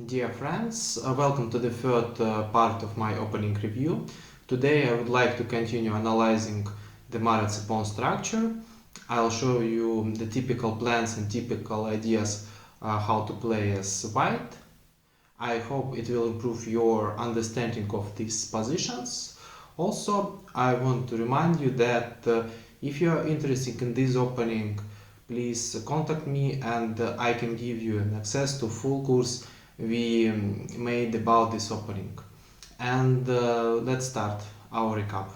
Dear friends, welcome to the third part of my opening review. Today I would like to continue analyzing the Maroczy pawn structure. I'll show you the typical plans and typical ideas how to play as white. I hope it will improve your understanding of these positions. Also, I want to remind you that if you are interested in this opening, please contact me and I can give you an access to full course we made about this opening. And let's start our recap.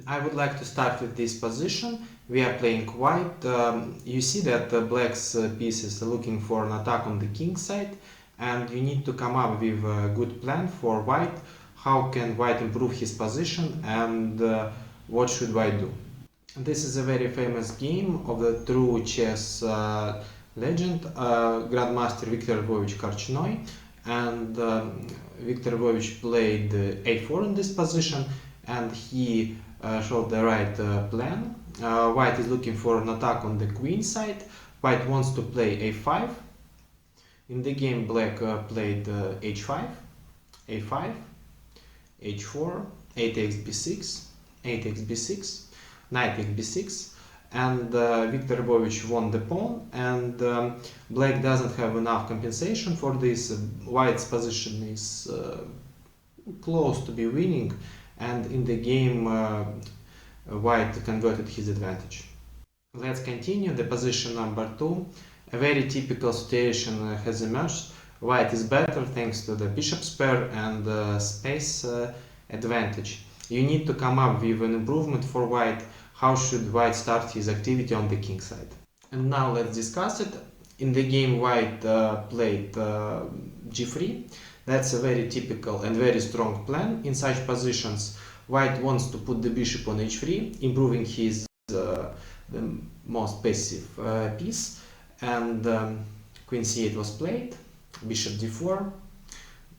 I would like to start with this position. We are playing white. You see that black's pieces are looking for an attack on the king side, and you need to come up with a good plan for white. How can white improve his position, and what should white do? This is a very famous game of the true chess legend, Grandmaster Viktor Lvovich Korchnoi, and Viktor Lvovich played a4 in this position, and he showed the right plan. White is looking for an attack on the queen side. White wants to play a5. In the game, black played h5, a5, h4, 8x b6, 8x b6, knight x b6, and Viktor Lvovich won the pawn, and black doesn't have enough compensation for this. White's position is close to be winning, and in the game white converted his advantage. Let's continue the position number 2. A very typical situation has emerged. White is better thanks to the bishop's pair and space advantage. You need to come up with an improvement for white. How should white start his activity on the king side? And now let's discuss it. In the game, white played g3. That's a very typical and very strong plan. In such positions, white wants to put the bishop on h3, improving his the most passive piece. And queen c8 was played, bishop d4,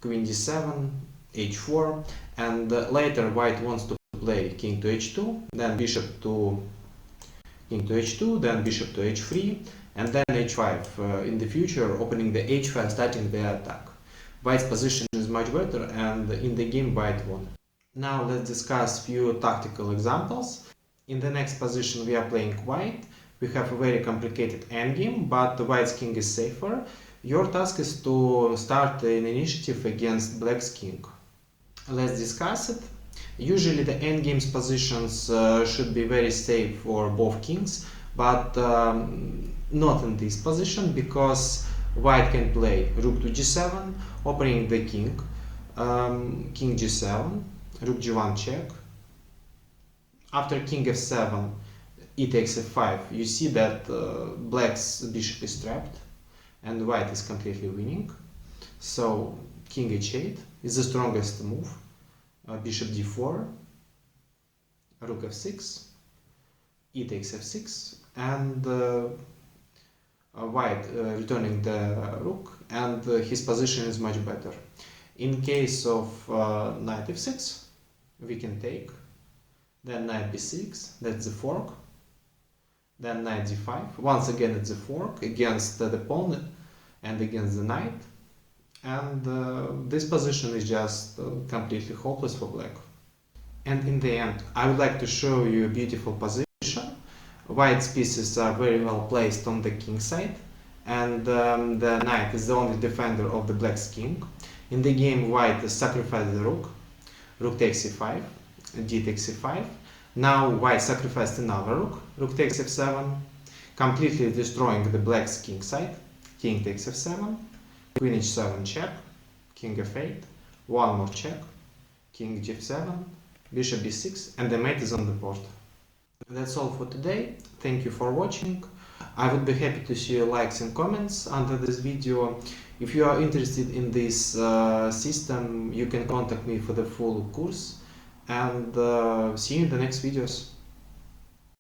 queen d7, h4, and later white wants to play king to h2, then bishop to king to h2, then bishop to h3, and then h5 in the future, opening the h5, starting the attack. White's position is much better, and in the game white won. Now let's discuss few tactical examples. In the next position we are playing white. We have a very complicated endgame, but white's king is safer. Your task is to start an initiative against black's king. Let's discuss it. Usually the endgame's positions should be very safe for both kings, but not in this position, because white can play rook to g7, opening the king, king g7, rook g1 check. After king f7, e takes f5, you see that black's bishop is trapped and white is completely winning. So king h8 is the strongest move. Bishop d4, rook f6, e takes f6, and white returning the rook, and his position is much better. In case of knight f6, we can take, then knight b6, that's the fork, then knight d5, once again it's a fork against the pawn and against the knight. And this position is just completely hopeless for black. And in the end, I would like to show you a beautiful position. White's pieces are very well placed on the king side, and the knight is the only defender of the black's king. In the game, white sacrificed the rook. Rook takes e5, d takes e5. Now white sacrificed another rook. Rook takes f7, completely destroying the black's king side. King takes f7. Queen h7 check, king f8, one more check, king g7, bishop b6, and the mate is on the board. That's all for today. Thank you for watching. I would be happy to see your likes and comments under this video. If you are interested in this system, you can contact me for the full course, and see you in the next videos.